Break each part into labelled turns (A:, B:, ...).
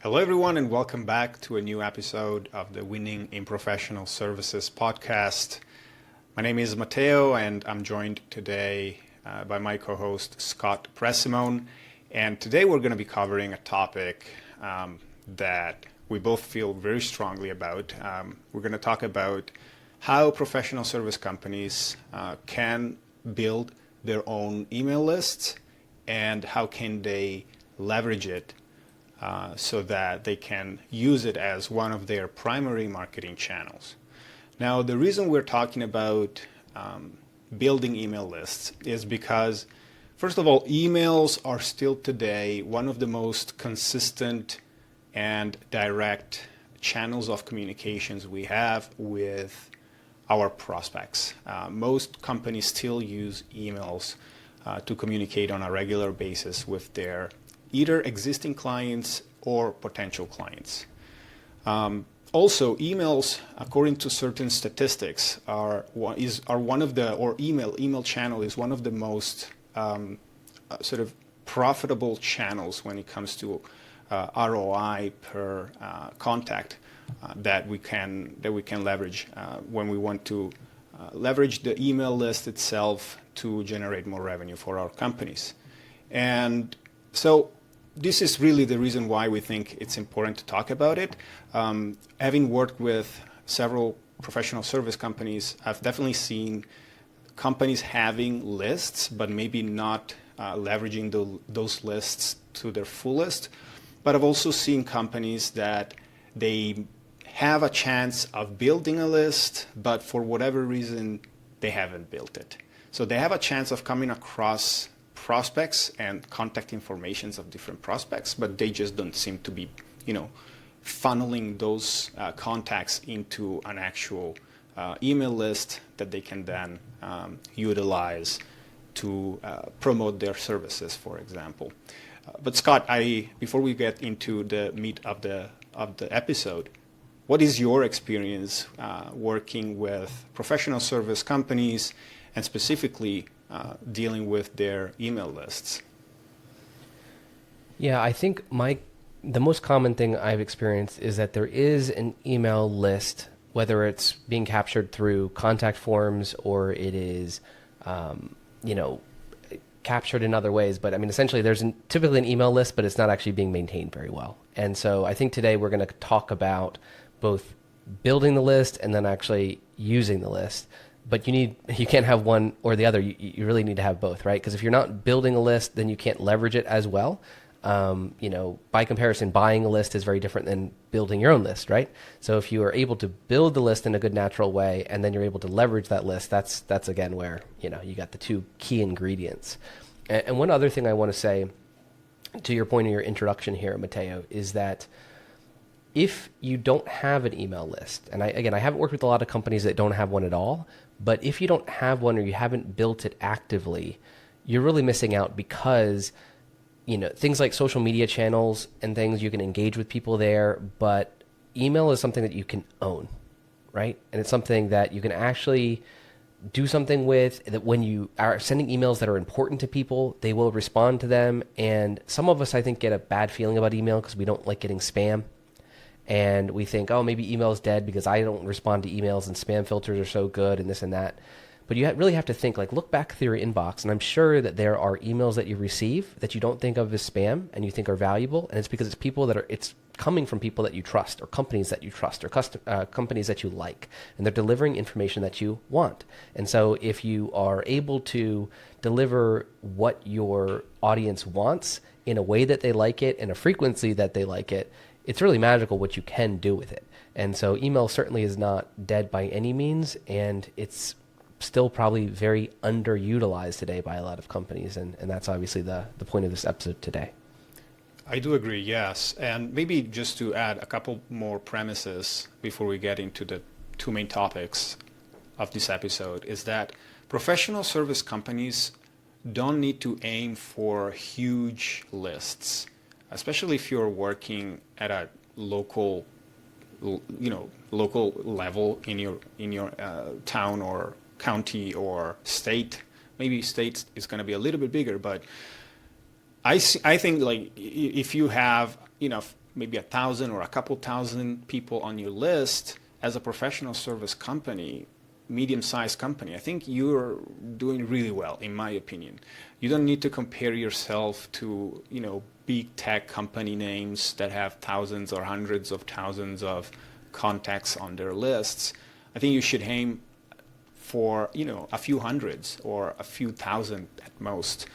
A: Hello, everyone, and welcome back to a new episode of the Winning in Professional Services podcast. My name is Matteo, and I'm joined today by my co-host, Scott Presimone. And today we're going to be covering a topic that we both feel very strongly about. We're going to talk about how professional service companies can build their own email lists and how can they leverage it so that they can use it as one of their primary marketing channels. Now, the reason we're talking about building email lists is because, first of all, emails are still today one of the most consistent and direct channels of communications we have with our prospects. Most companies still use emails to communicate on a regular basis with their either existing clients or potential clients. Also, emails, according to certain statistics, are one of the, or email channel is one of the most sort of profitable channels when it comes to ROI per contact that we can leverage when we want to leverage the email list itself to generate more revenue for our companies. And so this is really the reason why we think it's important to talk about it. Having worked with several professional service companies, I've definitely seen companies having lists, but maybe not leveraging those lists to their fullest. But I've also seen companies that they have a chance of building a list, but for whatever reason, they haven't built it. So they have a chance of coming across prospects and contact informations of different prospects, but they just don't seem to be, funneling those contacts into an actual email list that they can then utilize to promote their services, for example. But Scott, before we get into the meat of the episode, what is your experience working with professional service companies and specifically dealing with their email lists?
B: Yeah, I think the most common thing I've experienced is that there is an email list, whether it's being captured through contact forms or it is, captured in other ways. But I mean, essentially, there's typically an email list, but it's not actually being maintained very well. And so I think today we're going to talk about both building the list and then actually using the list. But you can't have one or the other. You really need to have both, right? Because if you're not building a list, then you can't leverage it as well. By comparison, buying a list is very different than building your own list, right? So if you are able to build the list in a good natural way, and then you're able to leverage that list, that's again where you got the two key ingredients. And one other thing I want to say, to your point in your introduction here, Matteo, is that if you don't have an email list, and I haven't worked with a lot of companies that don't have one at all, but if you don't have one or you haven't built it actively, you're really missing out because, things like social media channels and things, you can engage with people there, but email is something that you can own, right? And it's something that you can actually do something with, that when you are sending emails that are important to people, they will respond to them. And some of us, I think, get a bad feeling about email because we don't like getting spam. And we think, oh, maybe email is dead because I don't respond to emails and spam filters are so good and this and that. But you really have to think, look back through your inbox, and I'm sure that there are emails that you receive that you don't think of as spam and you think are valuable, and it's because it's coming from people that you trust or companies that you trust or companies that you like, and they're delivering information that you want. And so if you are able to deliver what your audience wants in a way that they like it, in a frequency that they like it, it's really magical what you can do with it. And so email certainly is not dead by any means, and it's still probably very underutilized today by a lot of companies, and that's obviously the point of this episode today.
A: I do agree, yes. And maybe just to add a couple more premises before we get into the two main topics of this episode is that professional service companies don't need to aim for huge lists, especially if you're working at a local level in your town or county or state. Maybe state is going to be a little bit bigger, but I think if you have maybe 1,000 or a couple thousand people on your list as a professional service company, medium-sized company, I think you're doing really well, in my opinion. You don't need to compare yourself to, big tech company names that have thousands or hundreds of thousands of contacts on their lists. I think you should aim for, a few hundreds or a few thousand at most.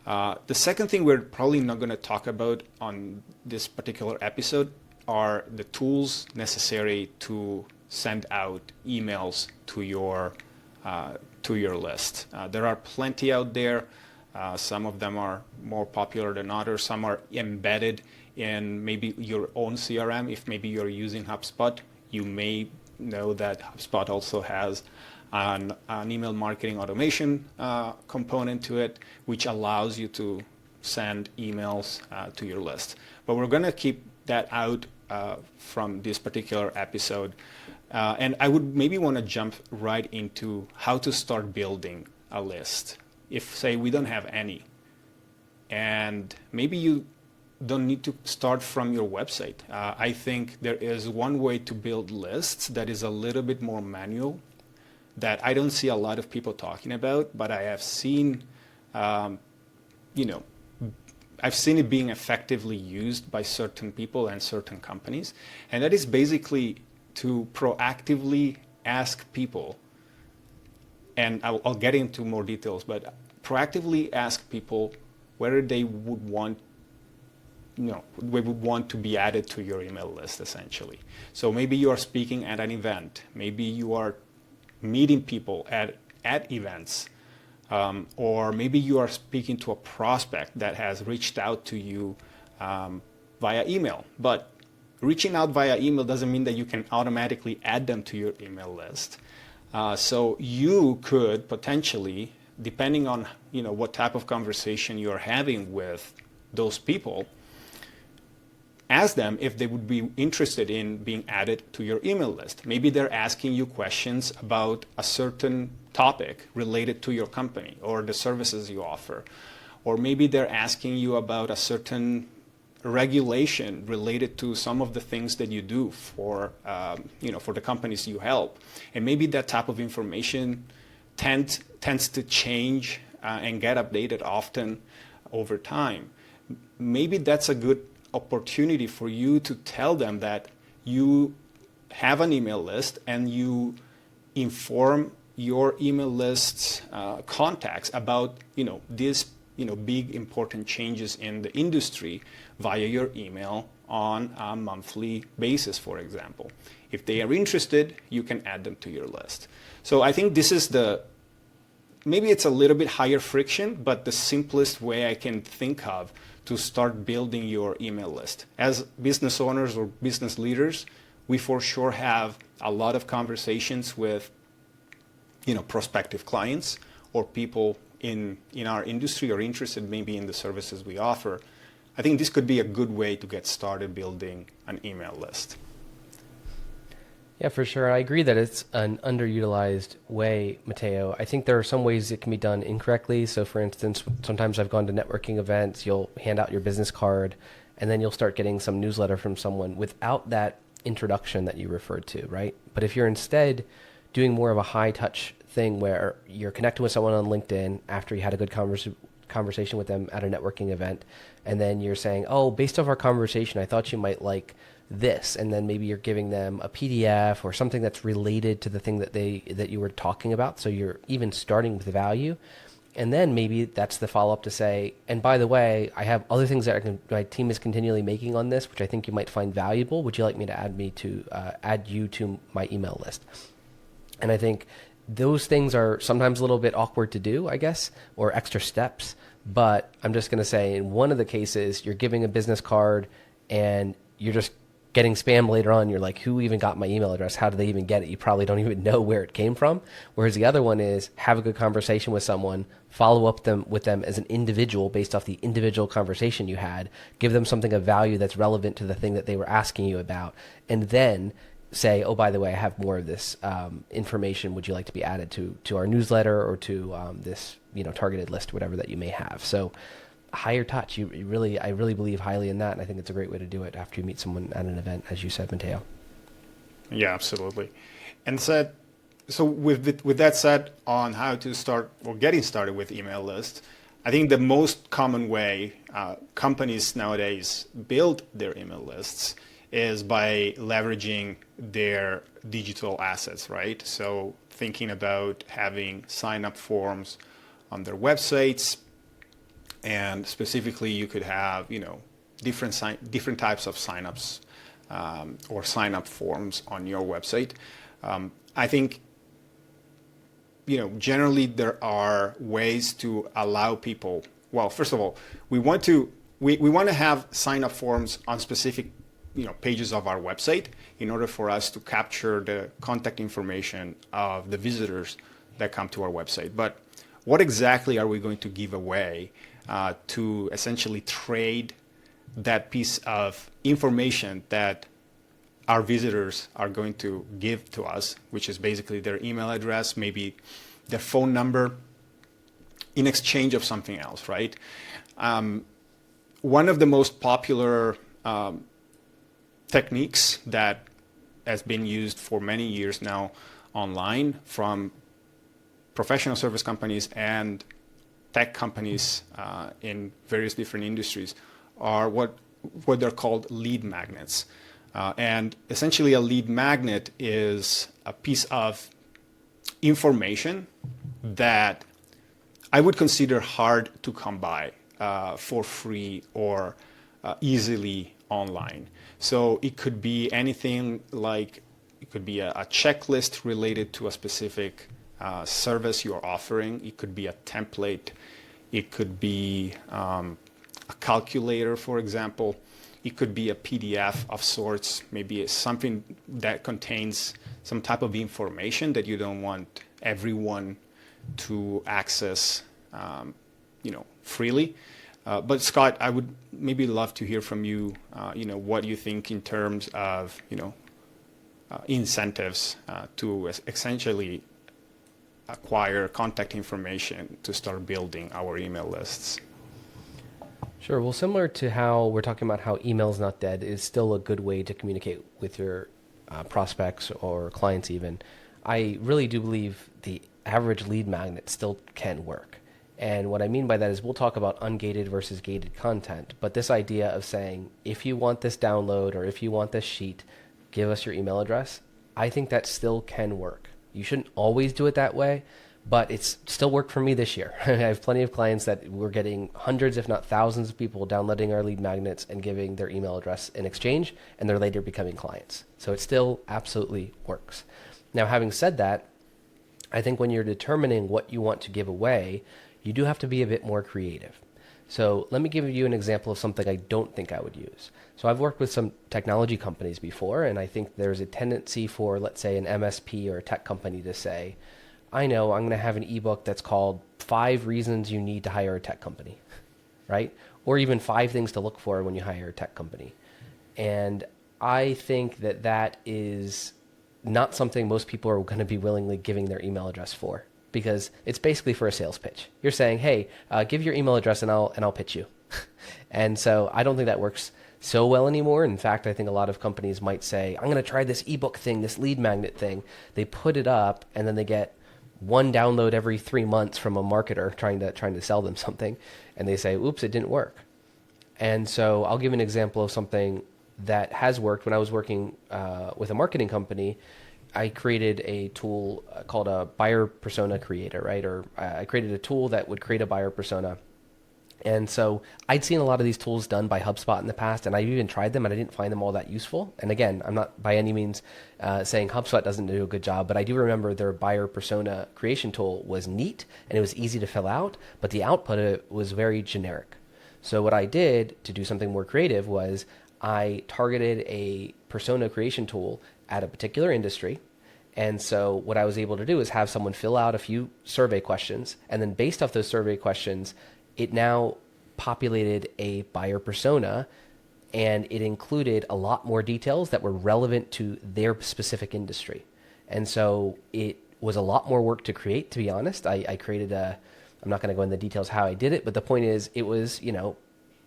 A: The second thing we're probably not going to talk about on this particular episode are the tools necessary to send out emails to your list. There are plenty out there. Some of them are more popular than others. Some are embedded in maybe your own CRM. If maybe you're using HubSpot, you may know that HubSpot also has an email marketing automation component to it, which allows you to send emails to your list. But we're going to keep that out from this particular episode. And I would maybe want to jump right into how to start building a list. If, say, we don't have any, and maybe you don't need to start from your website. I think there is one way to build lists that is a little bit more manual, that I don't see a lot of people talking about, but I have seen, I've seen it being effectively used by certain people and certain companies. And that is basically to proactively ask people, and I'll get into more details, but proactively ask people whether they would want to be added to your email list, essentially. So maybe you are speaking at an event, maybe you are meeting people at events, or maybe you are speaking to a prospect that has reached out to you via email. But reaching out via email doesn't mean that you can automatically add them to your email list. So you could potentially, depending on what type of conversation you're having with those people, ask them if they would be interested in being added to your email list. Maybe they're asking you questions about a certain topic related to your company or the services you offer. Or maybe they're asking you about a certain regulation related to some of the things that you do for the companies you help. And maybe that type of information tends to change and get updated often over time. Maybe that's a good opportunity for you to tell them that you have an email list and you inform your email list's contacts about these big important changes in the industry via your email on a monthly basis, for example. If they are interested, you can add them to your list. So I think this is maybe it's a little bit higher friction, but the simplest way I can think of to start building your email list. As business owners or business leaders, we for sure have a lot of conversations with prospective clients or people in our industry or interested maybe in the services we offer. I think this could be a good way to get started building an email list.
B: Yeah, for sure. I agree that it's an underutilized way, Matteo. I think there are some ways it can be done incorrectly. So for instance, sometimes I've gone to networking events, you'll hand out your business card, and then you'll start getting some newsletter from someone without that introduction that you referred to, right? But if you're instead doing more of a high touch thing where you're connecting with someone on LinkedIn after you had a good conversation with them at a networking event, and then you're saying, oh, based off our conversation, I thought you might like this, and then maybe you're giving them a PDF or something that's related to the thing that you were talking about. So you're even starting with value, and then maybe that's the follow up to say, and by the way, I have other things that my team is continually making on this, which I think you might find valuable. Would you like me to add you to my email list? And I think those things are sometimes a little bit awkward to do, I guess, or extra steps. But I'm just going to say, in one of the cases, you're giving a business card and you're just getting spam later on. You're like, who even got my email address? How did they even get it? You probably don't even know where it came from. Whereas the other one is have a good conversation with someone, follow up with them as an individual based off the individual conversation you had, give them something of value that's relevant to the thing that they were asking you about, and then say, oh, by the way, I have more of this information. Would you like to be added to our newsletter or to this targeted list, whatever that you may have? So higher touch. I really believe highly in that, and I think it's a great way to do it after you meet someone at an event, as you said, Mateo.
A: Yeah, absolutely. And so with that said, on how to start or getting started with email lists, I think the most common way companies nowadays build their email lists is by leveraging their digital assets, right? So thinking about having sign-up forms on their websites, and specifically you could have, different types of signups or sign-up forms on your website. I think generally there are ways to allow people. Well, first of all, we want to have sign up forms on specific pages of our website in order for us to capture the contact information of the visitors that come to our website. But what exactly are we going to give away to essentially trade that piece of information that our visitors are going to give to us, which is basically their email address, maybe their phone number, in exchange of something else, right? One of the most popular techniques that has been used for many years now online from professional service companies and tech companies in various different industries are what they're called lead magnets. And essentially a lead magnet is a piece of information that I would consider hard to come by for free or easily online. So it could be anything like, it could be a checklist related to a specific service you're offering. It could be a template. It could be a calculator, for example. It could be a PDF of sorts, maybe something that contains some type of information that you don't want everyone to access, freely. But Scott, I would maybe love to hear from you, what you think in terms of, incentives to essentially acquire contact information to start building our email lists.
B: Sure. Well, similar to how we're talking about how email's not dead is still a good way to communicate with your prospects or clients even. I really do believe the average lead magnet still can work. And what I mean by that is we'll talk about ungated versus gated content. But this idea of saying, if you want this download or if you want this sheet, give us your email address, I think that still can work. You shouldn't always do it that way, but it's still worked for me this year. I have plenty of clients that we're getting hundreds, if not thousands of people downloading our lead magnets and giving their email address in exchange, and they're later becoming clients. So it still absolutely works. Now, having said that, I think when you're determining what you want to give away, you do have to be a bit more creative. So let me give you an example of something I don't think I would use. So I've worked with some technology companies before, and I think there's a tendency for, let's say, an MSP or a tech company to say, I know I'm going to have an ebook that's called 5 Reasons You Need to Hire a Tech Company, right? Or even 5 things to look for when you hire a tech company. And I think that that is not something most people are going to be willingly giving their email address for, because it's basically for a sales pitch. You're saying, hey, give your email address and I'll pitch you. And so I don't think that works so well anymore. In fact, I think a lot of companies might say, I'm going to try this ebook thing, this lead magnet thing. They put it up and then they get one download every 3 months from a marketer trying to sell them something, and they say, oops, it didn't work. And so I'll give an example of something that has worked. When I was working with a marketing company, I created a tool called a buyer persona creator, right? Or I created a tool that would create a buyer persona. And so I'd seen a lot of these tools done by HubSpot in the past, and I even tried them, and I didn't find them all that useful. And again, I'm not by any means saying HubSpot doesn't do a good job, but I do remember their buyer persona creation tool was neat, and it was easy to fill out, but the output of it was very generic. So what I did to do something more creative was I targeted a persona creation tool at a particular industry. And so what I was able to do is have someone fill out a few survey questions, and then based off those survey questions, it now populated a buyer persona, and it included a lot more details that were relevant to their specific industry. And so it was a lot more work to create, to be honest. I created I'm not going to go into the details how I did it, but the point is it was,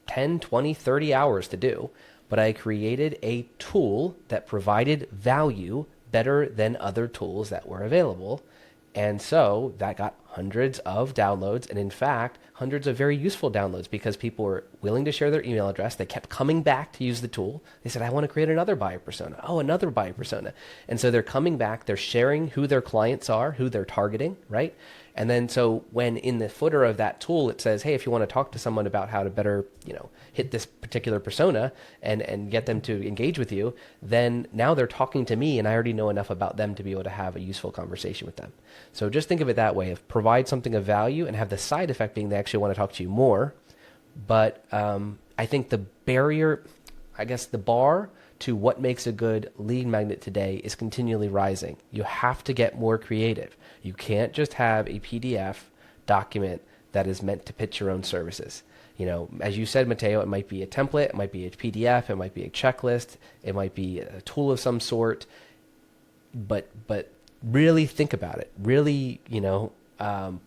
B: 10, 20, 30 hours to do. But I created a tool that provided value better than other tools that were available. And so that got hundreds of downloads, and in fact, hundreds of very useful downloads because people were willing to share their email address. They kept coming back to use the tool. They said, I want to create another buyer persona. Oh, another buyer persona. And so they're coming back, they're sharing who their clients are, who they're targeting, right? And then so when in the footer of that tool, it says, hey, if you want to talk to someone about how to better, hit this particular persona and get them to engage with you, then now they're talking to me and I already know enough about them to be able to have a useful conversation with them. So just think of it that way, of provide something of value and have the side effect being they actually want to talk to you more. But I think the bar to what makes a good lead magnet today is continually rising. You have to get more creative. You can't just have a PDF document that is meant to pitch your own services. As you said, Matteo, it might be a template, it might be a PDF, it might be a checklist, it might be a tool of some sort. But really think about it. Really,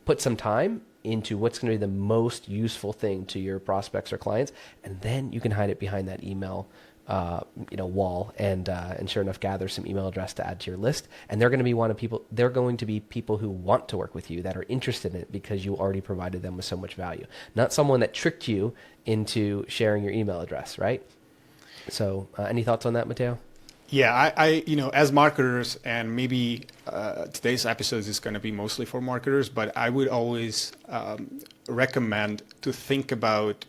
B: put some time into what's going to be the most useful thing to your prospects or clients, and then you can hide it behind that email wall and sure enough gather some email address to add to your list. And they're going to be people who want to work with you, that are interested in it because you already provided them with so much value, not someone that tricked you into sharing your email address, right? So any thoughts on that, Matteo?
A: Yeah, I as marketers, and maybe today's episode is going to be mostly for marketers, but I would always recommend to think about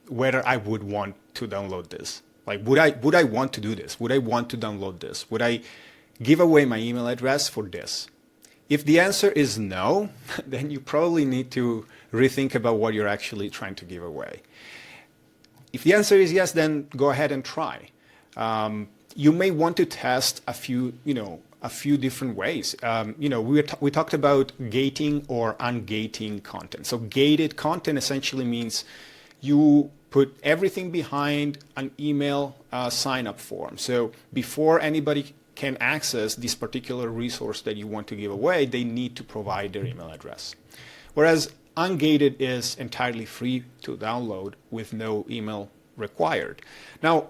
A: whether I would want to download this. Like, would I want to do this? Would I want to download this? Would I give away my email address for this? If the answer is no, then you probably need to rethink about what you're actually trying to give away. If the answer is yes, then go ahead and try. You may want to test a few different ways. We talked about gating or ungating content. So gated content essentially means you put everything behind an email sign-up form. So before anybody can access this particular resource that you want to give away, they need to provide their email address. Whereas ungated is entirely free to download with no email required. Now,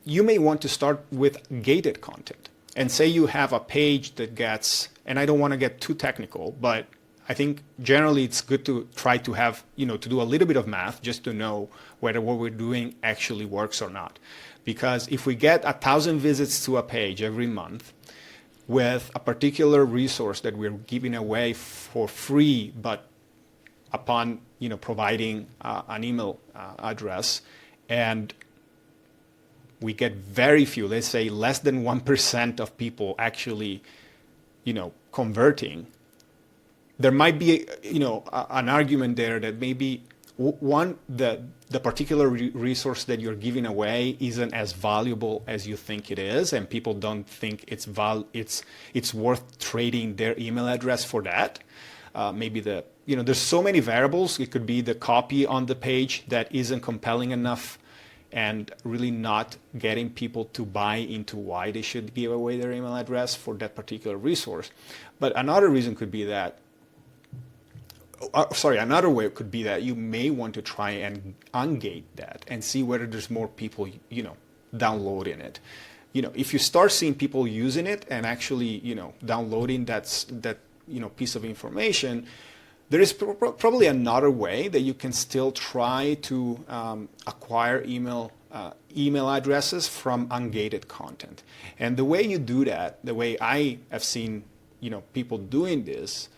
A: you may want to start with gated content and say you have a page that gets, and I don't want to get too technical, but I think generally it's good to try to have, to do a little bit of math just to know whether what we're doing actually works or not. Because if we get 1,000 visits to a page every month with a particular resource that we're giving away for free, but upon, providing an email address, and we get very few, let's say less than 1% of people actually, converting, there might be, an argument there that maybe the particular resource that you're giving away isn't as valuable as you think it is, and people don't think it's worth trading their email address for that. Maybe there's so many variables. It could be the copy on the page that isn't compelling enough and really not getting people to buy into why they should give away their email address for that particular resource. But another reason could be that, another way could be that you may want to try and ungate that and see whether there's more people, downloading it. If you start seeing people using it and actually, downloading that piece of information, there is probably another way that you can still try to acquire email addresses from ungated content. And the way you do that, the way I have seen, people doing this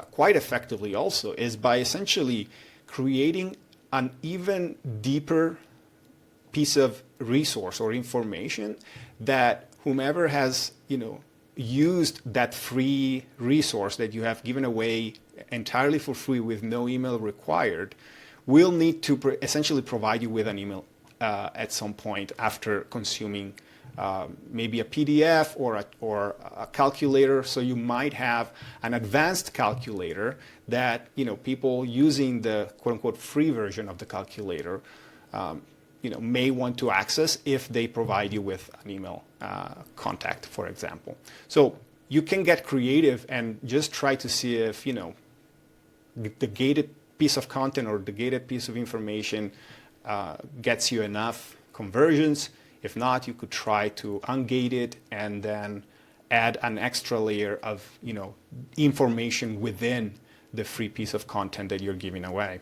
A: quite effectively also, is by essentially creating an even deeper piece of resource or information that whomever has, used that free resource that you have given away entirely for free with no email required will need to essentially provide you with an email at some point after consuming maybe a PDF or a calculator. So you might have an advanced calculator that people using the quote unquote free version of the calculator may want to access if they provide you with an email contact, for example. So you can get creative and just try to see if the gated piece of content or the gated piece of information gets you enough conversions. If not, you could try to ungate it and then add an extra layer of information within the free piece of content that you're giving away.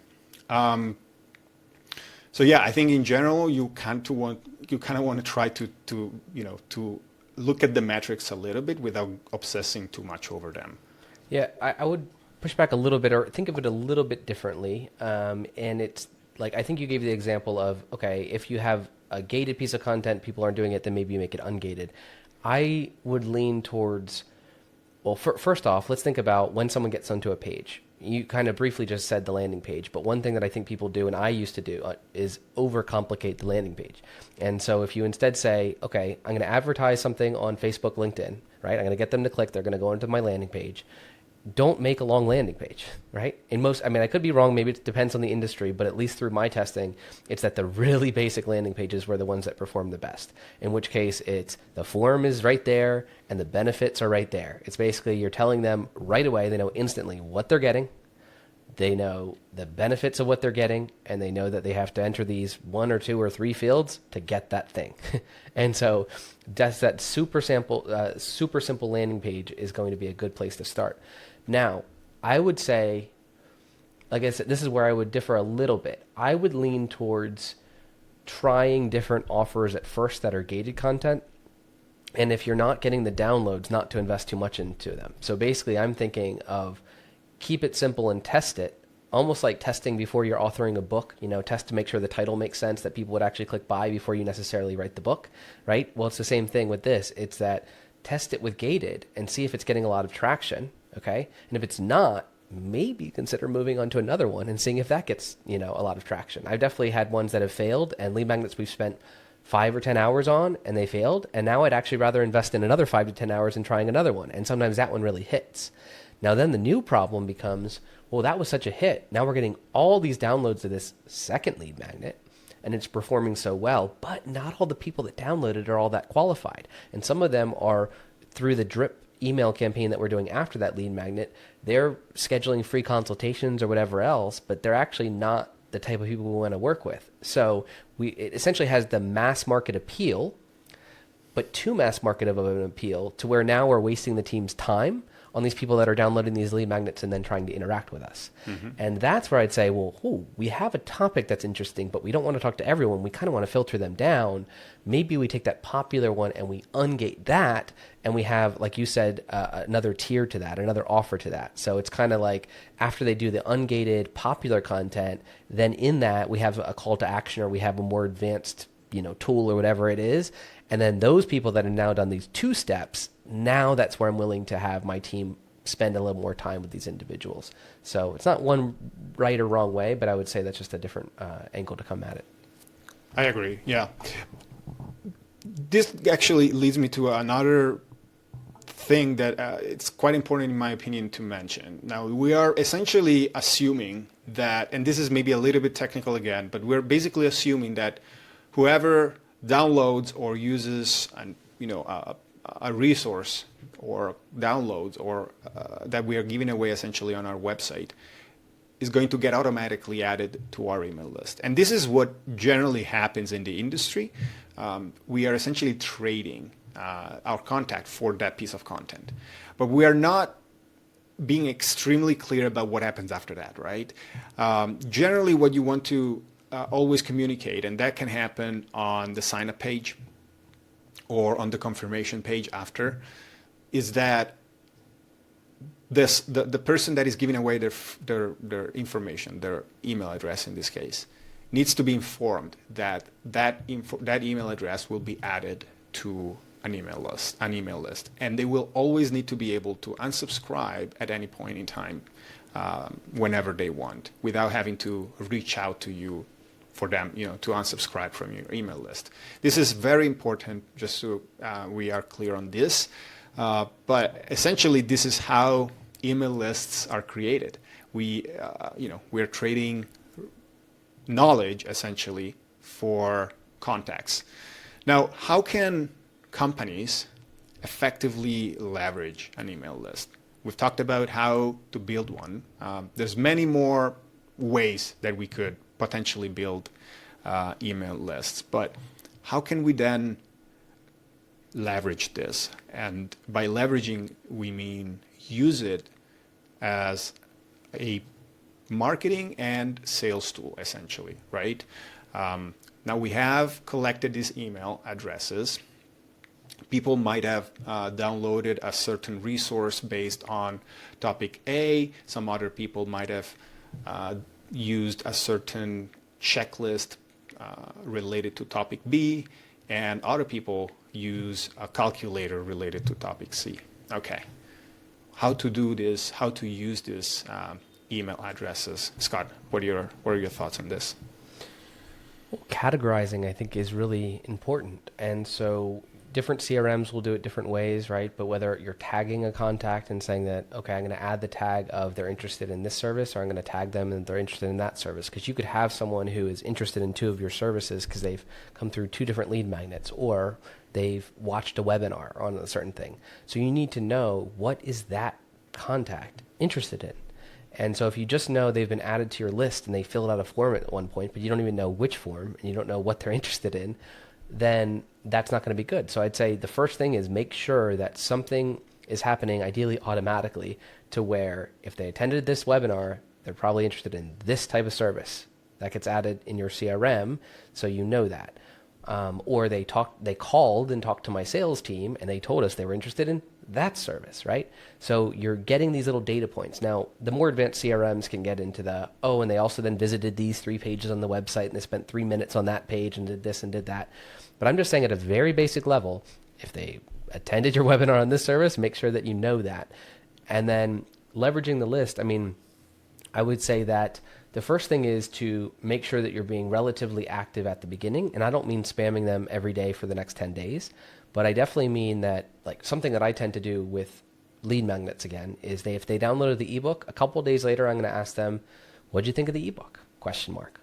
A: So yeah, I think in general you kind of want to try to look at the metrics a little bit without obsessing too much over them.
B: Yeah, I would push back a little bit or think of it a little bit differently. And it's like, I think you gave the example of, okay, if you have a gated piece of content, people aren't doing it, then maybe you make it ungated. I would lean towards, well, first off, let's think about when someone gets onto a page. You kind of briefly just said the landing page, but one thing that I think people do, and I used to do, is overcomplicate the landing page. And so if you instead say, okay, I'm going to advertise something on Facebook, LinkedIn, right? I'm going to get them to click. They're going to go into my landing page. Don't make a long landing page, right? I could be wrong. Maybe it depends on the industry, but at least through my testing, it's that the really basic landing pages were the ones that perform the best. In which case, it's the form is right there and the benefits are right there. It's basically you're telling them right away. They know instantly what they're getting. They know the benefits of what they're getting, and they know that they have to enter these 1 or 2 or 3 fields to get that thing. And so that super simple landing page is going to be a good place to start. Now, I would say, like I said, this is where I would differ a little bit. I would lean towards trying different offers at first that are gated content. And if you're not getting the downloads, not to invest too much into them. So basically, I'm thinking of keep it simple and test it, almost like testing before you're authoring a book, test to make sure the title makes sense, that people would actually click buy before you necessarily write the book, right? Well, it's the same thing with this. It's that test it with gated and see if it's getting a lot of traction, okay? And if it's not, maybe consider moving on to another one and seeing if that gets, a lot of traction. I've definitely had ones that have failed, and lead magnets we've spent 5 or 10 hours on and they failed, and now I'd actually rather invest in another 5 to 10 hours in trying another one, and sometimes that one really hits. Now then the new problem becomes, well, that was such a hit. Now we're getting all these downloads of this second lead magnet, and it's performing so well, but not all the people that downloaded are all that qualified. And some of them are through the drip email campaign that we're doing after that lead magnet. They're scheduling free consultations or whatever else, but they're actually not the type of people we want to work with. So it essentially has the mass market appeal, but too mass market of an appeal to where now we're wasting the team's time on these people that are downloading these lead magnets and then trying to interact with us. Mm-hmm. And that's where I'd say, well, we have a topic that's interesting, but we don't want to talk to everyone. We kind of want to filter them down. Maybe we take that popular one and we ungate that, and we have, like you said, another tier to that, another offer to that. So it's kind of like after they do the ungated popular content, then in that we have a call to action, or we have a more advanced tool or whatever it is. And then those people that have now done these 2 steps, now that's where I'm willing to have my team spend a little more time with these individuals. So it's not one right or wrong way, but I would say that's just a different angle to come at it.
A: I agree. Yeah. This actually leads me to another thing that it's quite important in my opinion to mention. Now, we are essentially assuming that, and this is maybe a little bit technical again, but we're basically assuming that whoever downloads or uses a resource or downloads or that we are giving away essentially on our website is going to get automatically added to our email list. And this is what generally happens in the industry. We are essentially trading our contact for that piece of content. But we are not being extremely clear about what happens after that, right? Generally, what you want to always communicate, and that can happen on the sign-up page or on the confirmation page after, is that the person that is giving away their information, their email address in this case, needs to be informed that that email address will be added to an email list, and they will always need to be able to unsubscribe at any point in time, whenever they want, without having to reach out to you for them, to unsubscribe from your email list. This is very important, just so we are clear on this. But essentially, this is how email lists are created. We're trading knowledge essentially for contacts. Now, how can companies effectively leverage an email list? We've talked about how to build one. There's many more ways that we could potentially build email lists, but how can we then leverage this? And by leveraging, we mean use it as a marketing and sales tool, essentially, right? Now we have collected these email addresses. People might have downloaded a certain resource based on topic A. Some other people might have used a certain checklist related to topic B, and other people use a calculator related to topic C. Okay, how to do this, how to use this email addresses. Scott, what are your thoughts on this?
B: Well, categorizing, I think, is really important. And so different CRMs will do it different ways, right? But whether you're tagging a contact and saying that, okay, I'm going to add the tag of they're interested in this service, or I'm going to tag them and they're interested in that service. Because you could have someone who is interested in two of your services because they've come through two different lead magnets, or they've watched a webinar on a certain thing. So you need to know, what is that contact interested in? And so if you just know they've been added to your list and they filled out a form at one point, but you don't even know which form and you don't know what they're interested in, then that's not going to be good. So I'd say the first thing is make sure that something is happening, ideally automatically, to where if they attended this webinar, they're probably interested in this type of service. That gets added in your CRM, so you know that. Or they called and talked to my sales team and they told us they were interested in that service, right? So you're getting these little data points. Now, the more advanced CRMs can get into and they also then visited these 3 pages on the website and they spent 3 minutes on that page and did this and did that. But I'm just saying at a very basic level, if they attended your webinar on this service, make sure that you know that. And then leveraging the list, I mean, I would say that the first thing is to make sure that you're being relatively active at the beginning. And I don't mean spamming them every day for the next 10 days, but I definitely mean that, like, something that I tend to do with lead magnets again is if they downloaded the ebook, a couple of days later, I'm going to ask them, what'd you think of the ebook? ?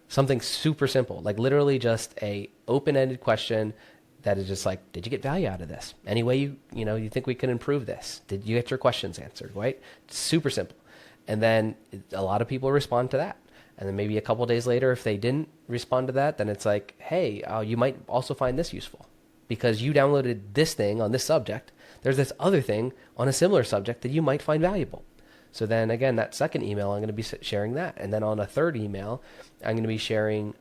B: Something super simple, like literally just a open-ended question that is just like, did you get value out of this? Any way you think we can improve this? Did you get your questions answered, right? Super simple. And then a lot of people respond to that. And then maybe a couple of days later, if they didn't respond to that, then it's like, hey, you might also find this useful because you downloaded this thing on this subject. There's this other thing on a similar subject that you might find valuable. So then again, that second email, I'm going to be sharing that. And then on a third email, I'm going to be sharing,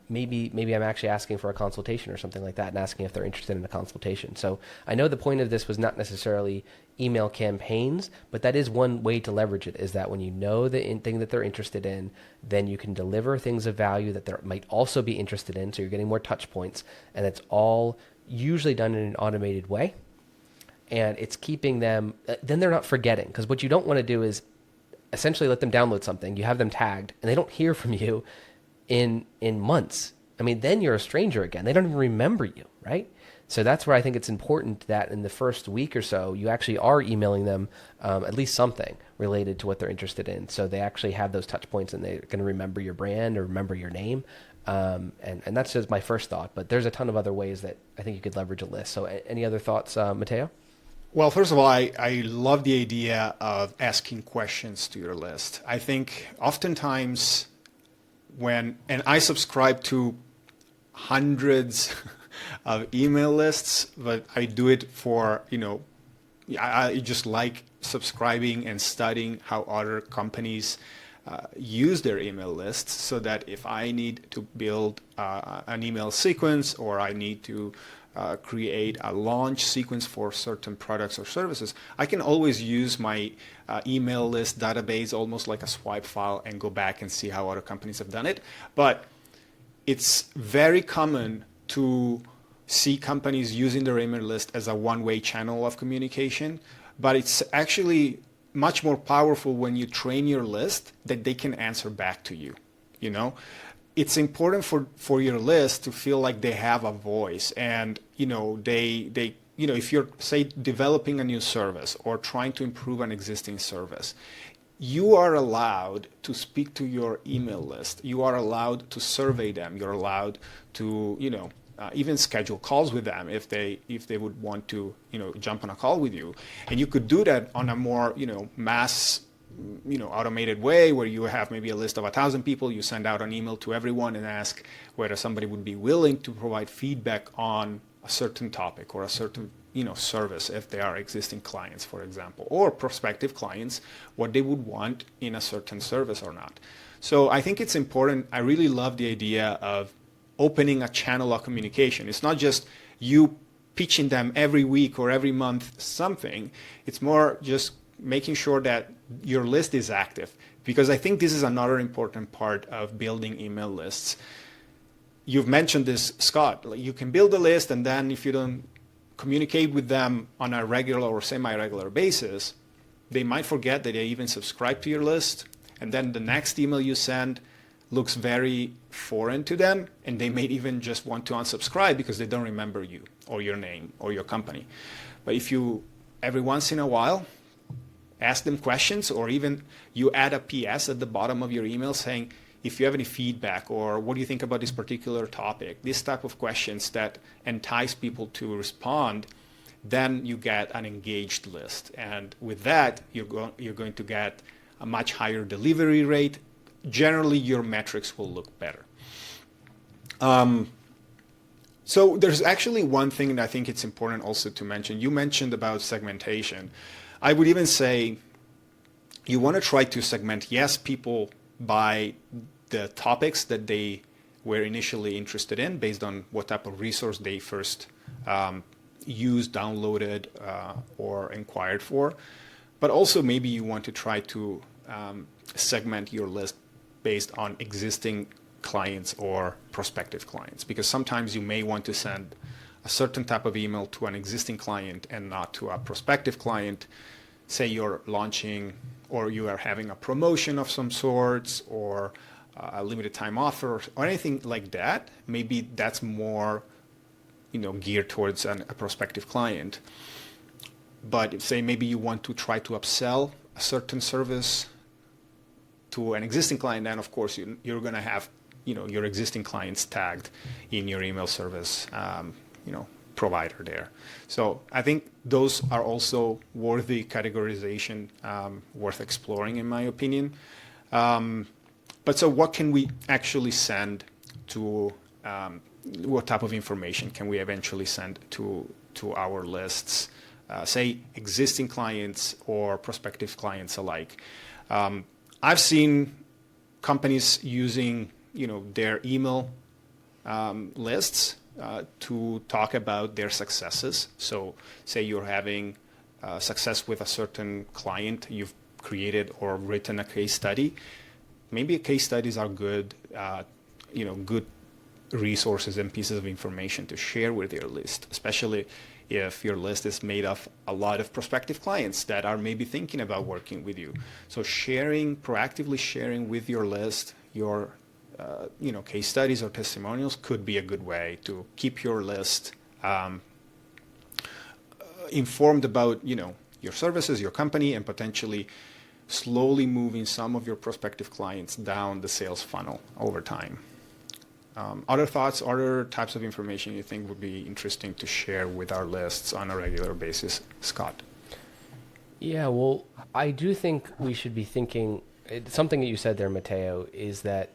B: maybe I'm actually asking for a consultation or something like that and asking if they're interested in a consultation. So I know the point of this was not necessarily email campaigns, but that is one way to leverage it, is that when you know the thing that they're interested in, then you can deliver things of value that they might also be interested in. So you're getting more touch points, and it's all usually done in an automated way. And it's keeping them, then they're not forgetting, because what you don't want to do is essentially let them download something, you have them tagged, and they don't hear from you in months. I mean, then you're a stranger again. They don't even remember you, right? So that's where I think it's important that in the first week or so, you actually are emailing them at least something related to what they're interested in. So they actually have those touch points and they're going to remember your brand or remember your name. And that's just my first thought. But there's a ton of other ways that I think you could leverage a list. So any other thoughts, Matteo?
A: Well, first of all, I love the idea of asking questions to your list. I think oftentimes and I subscribe to hundreds of email lists, but I do it for, I just like subscribing and studying how other companies use their email lists, so that if I need to build an email sequence, or I need to create a launch sequence for certain products or services, I can always use my email list database almost like a swipe file and go back and see how other companies have done it. But it's very common to see companies using their email list as a one-way channel of communication, but it's actually much more powerful when you train your list that they can answer back to you. It's important for your list to feel like they have a voice, and they if you're, say, developing a new service or trying to improve an existing service, you are allowed to speak to your email list. You are allowed to survey them. You're allowed to even schedule calls with them if they would want to, jump on a call with you. And you could do that on a more, mass, automated way, where you have maybe a list of 1,000 people. You send out an email to everyone and ask whether somebody would be willing to provide feedback on a certain topic or a certain, service, if they are existing clients, for example, or prospective clients, what they would want in a certain service or not. So I think it's important. I really love the idea of opening a channel of communication. It's not just you pitching them every week or every month something. It's more just making sure that your list is active, because I think this is another important part of building email lists. You've mentioned this, Scott. You can build a list, and then if you don't communicate with them on a regular or semi-regular basis, they might forget that they even subscribe to your list, and then the next email you send looks very foreign to them, and they may even just want to unsubscribe because they don't remember you or your name or your company. But if you, every once in a while, ask them questions, or even you add a PS at the bottom of your email saying, if you have any feedback, or what do you think about this particular topic, this type of questions that entice people to respond, then you get an engaged list. And with that, you're going to get a much higher delivery rate. Generally, your metrics will look better. So there's actually one thing that I think it's important also to mention. You mentioned about segmentation. I would even say you want to try to segment, yes, people by the topics that they were initially interested in based on what type of resource they first used, downloaded, or inquired for. But also maybe you want to try to segment your list based on existing clients or prospective clients, because sometimes you may want to send a certain type of email to an existing client and not to a prospective client. Say you're launching, or you are having a promotion of some sorts, or a limited time offer, or anything like that. Maybe that's more, geared towards a prospective client. But say maybe you want to try to upsell a certain service to an existing client, then of course you're going to have, your existing clients tagged in your email service, provider there. So I think those are also worthy categorization, worth exploring, in my opinion. But so what can we actually send to, what type of information can we eventually send to our lists, say existing clients or prospective clients alike? I've seen companies using, their email lists to talk about their successes. So say you're having success with a certain client, you've created or written a case study. Maybe case studies are good, good resources and pieces of information to share with your list, especially if your list is made of a lot of prospective clients that are maybe thinking about working with you. So proactively sharing with your list your case studies or testimonials could be a good way to keep your list informed about, your services, your company, and potentially slowly moving some of your prospective clients down the sales funnel over time. Other thoughts, other types of information you think would be interesting to share with our lists on a regular basis, Scott?
B: Yeah, well, I do think we should be thinking, something that you said there, Matteo, is that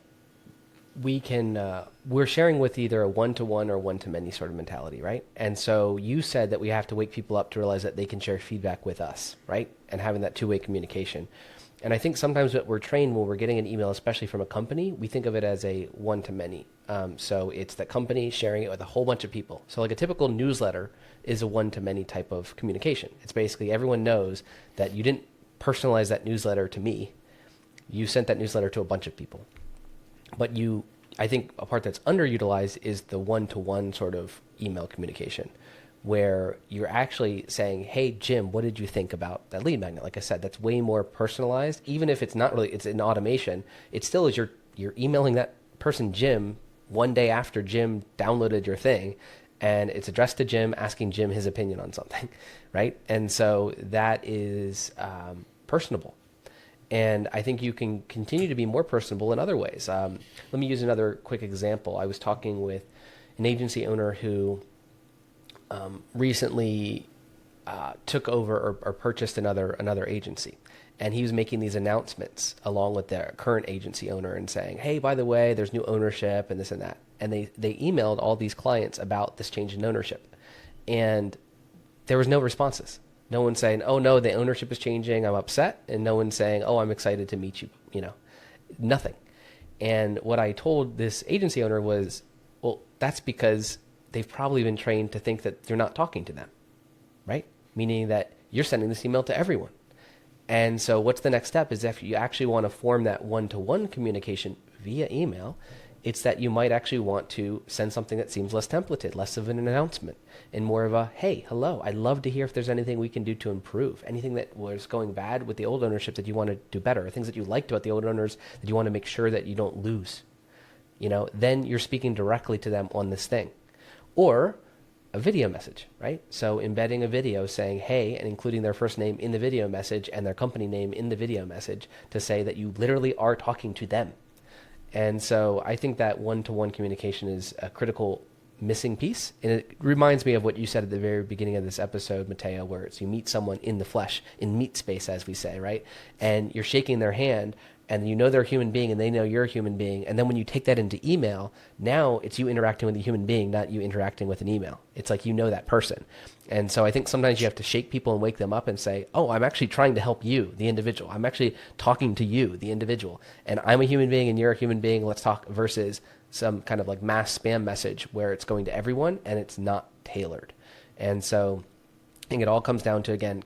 B: we're sharing with either a one-to-one or one-to-many sort of mentality, right? And so you said that we have to wake people up to realize that they can share feedback with us, right? And having that two-way communication. And I think sometimes what we're trained when we're getting an email, especially from a company, we think of it as a one-to-many. So it's the company sharing it with a whole bunch of people. So like a typical newsletter is a one-to-many type of communication. It's basically everyone knows that you didn't personalize that newsletter to me. You sent that newsletter to a bunch of people. But I think a part that's underutilized is the one-to-one sort of email communication, where you're actually saying, hey, Jim, what did you think about that lead magnet? Like I said, that's way more personalized. Even if it's not really, it's in automation, it still is you're emailing that person, Jim, one day after Jim downloaded your thing, and it's addressed to Jim, asking Jim his opinion on something, right? And so that is personable. And I think you can continue to be more personable in other ways. Let me use another quick example. I was talking with an agency owner who recently took over or purchased another agency, and he was making these announcements along with their current agency owner and saying, "Hey, by the way, there's new ownership and this and that." And they emailed all these clients about this change in ownership, and there was no responses. No one saying, "Oh no, the ownership is changing, I'm upset," and no one saying, "Oh, I'm excited to meet you." Nothing. And what I told this agency owner was, well, that's because they've probably been trained to think that you're not talking to them, right? Meaning that you're sending this email to everyone. And so what's the next step is if you actually want to form that one-to-one communication via email, it's that you might actually want to send something that seems less templated, less of an announcement, and more of a, "Hey, hello, I'd love to hear if there's anything we can do to improve. Anything that was going bad with the old ownership that you want to do better, or things that you liked about the old owners that you want to make sure that you don't lose." Then you're speaking directly to them on this thing. Or a video message, right? So embedding a video saying, "Hey," and including their first name in the video message and their company name in the video message to say that you literally are talking to them. And so I think that one-to-one communication is a critical missing piece. And it reminds me of what you said at the very beginning of this episode, Matteo, where it's you meet someone in the flesh, in meat space, as we say, right? And you're shaking their hand, and they're a human being, and they know you're a human being. And then when you take that into email, now it's you interacting with a human being, not you interacting with an email. It's like you know that person. And so I think sometimes you have to shake people and wake them up and say, "Oh, I'm actually trying to help you, the individual. I'm actually talking to you, the individual. And I'm a human being and you're a human being. Let's talk," versus some kind of like mass spam message where it's going to everyone and it's not tailored. And so I think it all comes down to, again,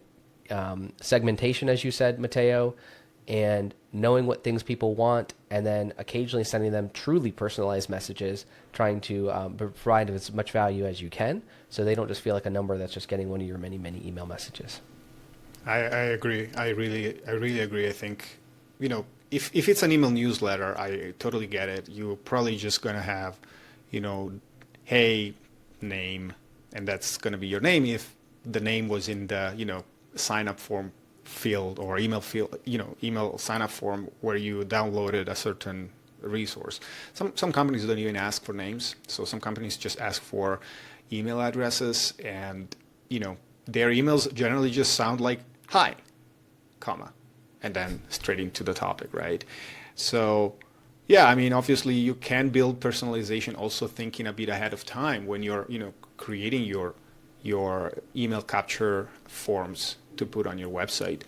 B: segmentation, as you said, Matteo, and knowing what things people want, and then occasionally sending them truly personalized messages, trying to provide as much value as you can so they don't just feel like a number that's just getting one of your many, many email messages.
A: I agree. I really agree. I think, if it's an email newsletter, I totally get it. You're probably just going to have, "Hey, name," and that's going to be your name if the name was in the, sign up form field or email field, email sign up form where you downloaded a certain resource. Some companies don't even ask for names. So some companies just ask for email addresses, and, their emails generally just sound like "hi," comma, and then straight into the topic, right? So, yeah, obviously you can build personalization also thinking a bit ahead of time when you're, creating your email capture forms to put on your website.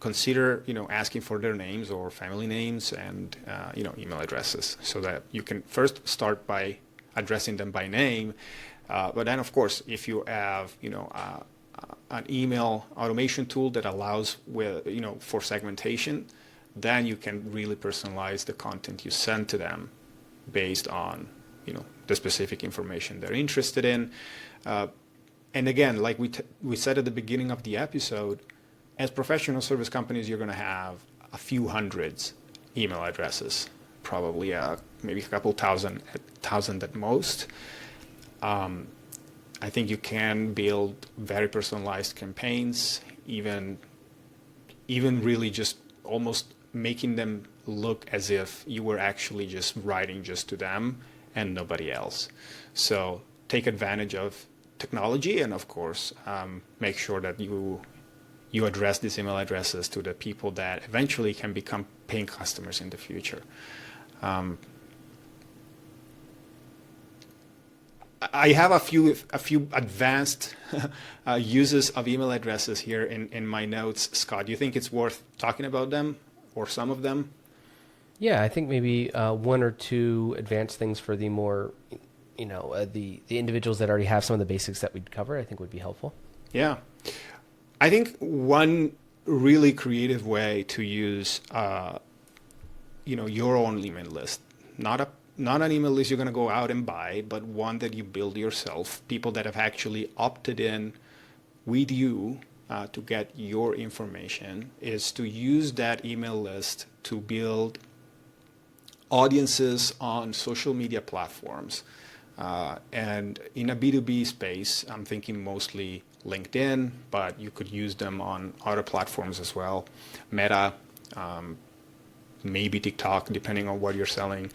A: Consider, asking for their names or family names and, email addresses so that you can first start by addressing them by name. But then, of course, if you have, an email automation tool that allows for segmentation, then you can really personalize the content you send to them based on, the specific information they're interested in. And again, like we said at the beginning of the episode, as professional service companies, you're going to have a few hundreds email addresses, probably maybe a couple thousand at most. I think you can build very personalized campaigns, even really just almost making them look as if you were actually just writing just to them and nobody else. So take advantage of technology, and of course, make sure that you address these email addresses to the people that eventually can become paying customers in the future. I have a few advanced uses of email addresses here in my notes. Scott, do you think it's worth talking about them or some of them?
B: Yeah, I think maybe one or two advanced things for the more, the individuals that already have some of the basics that we'd cover, I think would be helpful.
A: Yeah. I think one really creative way to use, your own email list, not an email list you're going to go out and buy, but one that you build yourself, people that have actually opted in with you to get your information, is to use that email list to build audiences on social media platforms. And in a B2B space, I'm thinking mostly LinkedIn, but you could use them on other platforms as well. Meta, maybe TikTok, depending on what you're selling,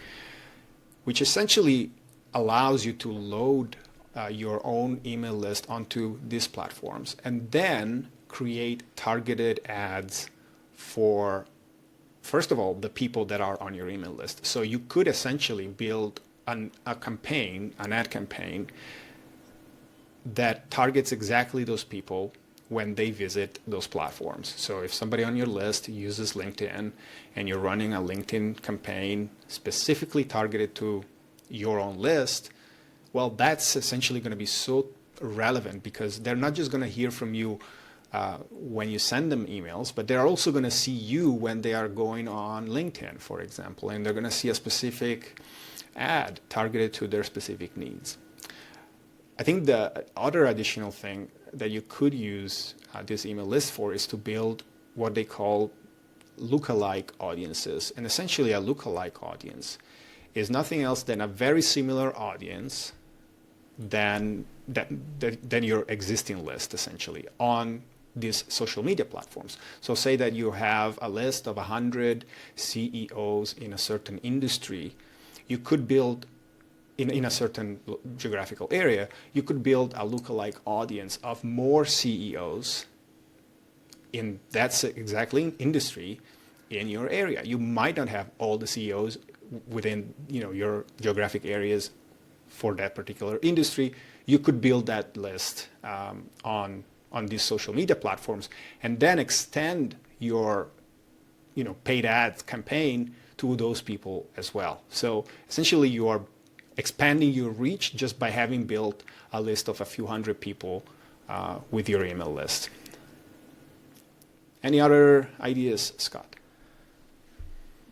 A: which essentially allows you to load your own email list onto these platforms and then create targeted ads for, first of all, the people that are on your email list. So you could essentially build an ad campaign that targets exactly those people when they visit those platforms. So if somebody on your list uses LinkedIn and you're running a LinkedIn campaign specifically targeted to your own list, well, that's essentially going to be so relevant because they're not just going to hear from you when you send them emails, but they're also going to see you when they are going on LinkedIn, for example, and they're going to see a specific ad targeted to their specific needs. I think the other additional thing that you could use this email list for is to build what they call lookalike audiences. And essentially a lookalike audience is nothing else than a very similar audience than your existing list, essentially, on these social media platforms. So say that you have a list of 100 CEOs in a certain industry. You could build in a certain geographical area, you could build a lookalike audience of more CEOs in that exactly industry in your area. You might not have all the CEOs within your geographic areas for that particular industry. You could build that list on these social media platforms and then extend your paid ads campaign to those people as well. So essentially you are expanding your reach just by having built a list of a few hundred people with your email list. Any other ideas, Scott?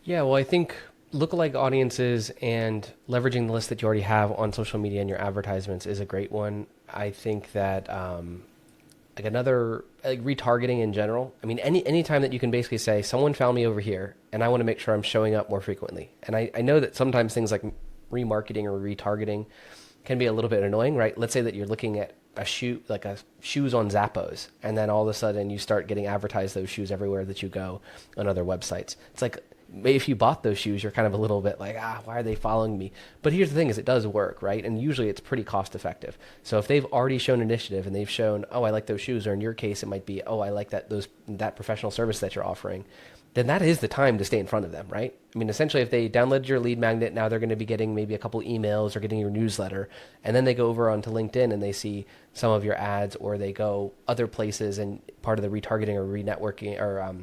B: Yeah, well, I think lookalike audiences and leveraging the list that you already have on social media and your advertisements is a great one. I think that retargeting in general. I mean, any time that you can basically say, someone found me over here and I want to make sure I'm showing up more frequently. And I know that sometimes things like remarketing or retargeting can be a little bit annoying, right? Let's say that you're looking at a shoe, like a shoes on Zappos, and then all of a sudden you start getting advertised those shoes everywhere that you go on other websites. It's like, if you bought those shoes, you're kind of a little bit like, why are they following me? But here's the thing is it does work, right? And usually it's pretty cost effective. So if they've already shown initiative and they've shown, I like those shoes, or in your case, it might be, I like that professional service that you're offering, then that is the time to stay in front of them, right? I mean, essentially, if they downloaded your lead magnet, now they're going to be getting maybe a couple emails or getting your newsletter, and then they go over onto LinkedIn and they see some of your ads, or they go other places, and part of the retargeting or re-networking or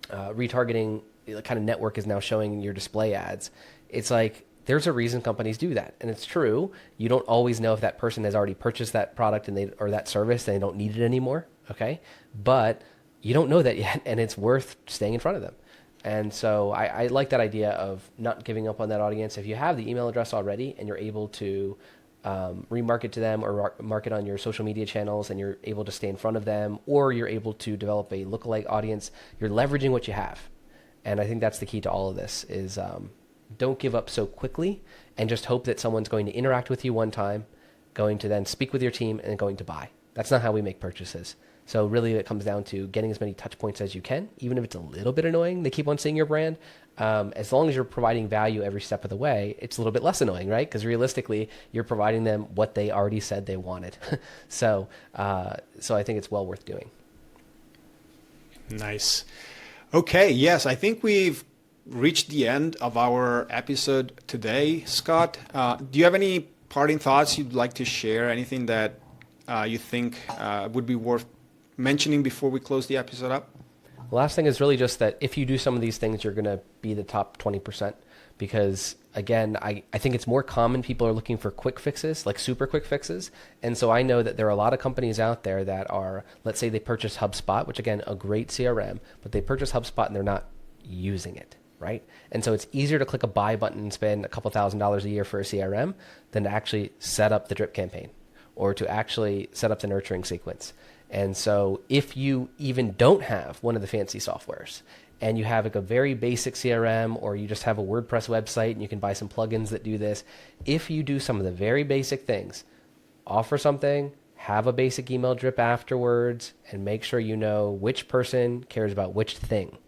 B: retargeting kind of network is now showing your display ads. It's like, there's a reason companies do that. And it's true. You don't always know if that person has already purchased that product or that service and they don't need it anymore. Okay. But you don't know that yet. And it's worth staying in front of them. And so I like that idea of not giving up on that audience. If you have the email address already and you're able to remarket to them or market on your social media channels, and you're able to stay in front of them, or you're able to develop a lookalike audience, you're leveraging what you have. And I think that's the key to all of this is don't give up so quickly and just hope that someone's going to interact with you one time, going to then speak with your team, and going to buy. That's not how we make purchases. So really it comes down to getting as many touch points as you can, even if it's a little bit annoying. They keep on seeing your brand. As long as you're providing value every step of the way, it's a little bit less annoying, right? Because realistically, you're providing them what they already said they wanted. So I think it's well worth doing.
A: Nice. Okay, yes, I think we've reached the end of our episode today, Scott. Do you have any parting thoughts you'd like to share? Anything that you think would be worth mentioning before we close the episode up?
B: The last thing is really just that if you do some of these things, you're going to be the top 20%. Because again, I think it's more common people are looking for quick fixes, like super quick fixes. And so I know that there are a lot of companies out there that are, let's say they purchase HubSpot, which again, a great CRM, but they purchase HubSpot and they're not using it, right? And so it's easier to click a buy button and spend a couple $1,000s a year for a CRM than to actually set up the drip campaign or to actually set up the nurturing sequence. And so if you even don't have one of the fancy softwares, and you have like a very basic CRM, or you just have a WordPress website and you can buy some plugins that do this, if you do some of the very basic things, offer something, have a basic email drip afterwards, and make sure you know which person cares about which thing.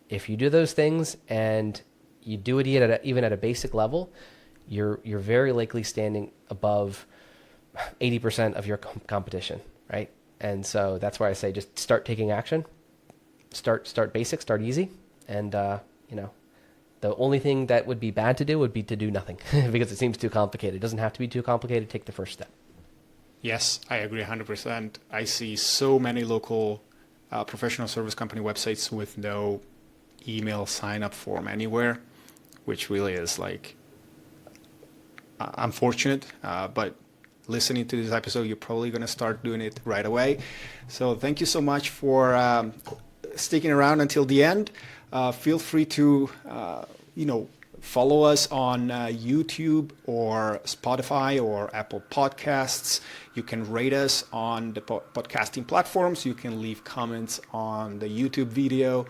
B: If you do those things and you do it even at a basic level, you're very likely standing above 80% of your competition, right? And so that's why I say just start taking action, start basic, start easy, and the only thing that would be bad to do would be to do nothing because it seems too complicated. It doesn't have to be too complicated. Take the first step.
A: Yes, I agree 100%. I see so many local professional service company websites with no email sign-up form anywhere, which really is like unfortunate. But listening to this episode, you're probably going to start doing it right away. So thank you so much for sticking around until the end. Feel free to, follow us on YouTube or Spotify or Apple Podcasts. You can rate us on the podcasting platforms. You can leave comments on the YouTube video.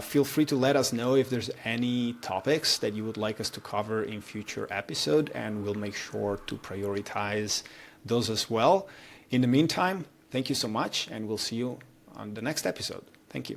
A: Feel free to let us know if there's any topics that you would like us to cover in future episode, and we'll make sure to prioritize those as well. In the meantime, thank you so much, and we'll see you on the next episode. Thank you.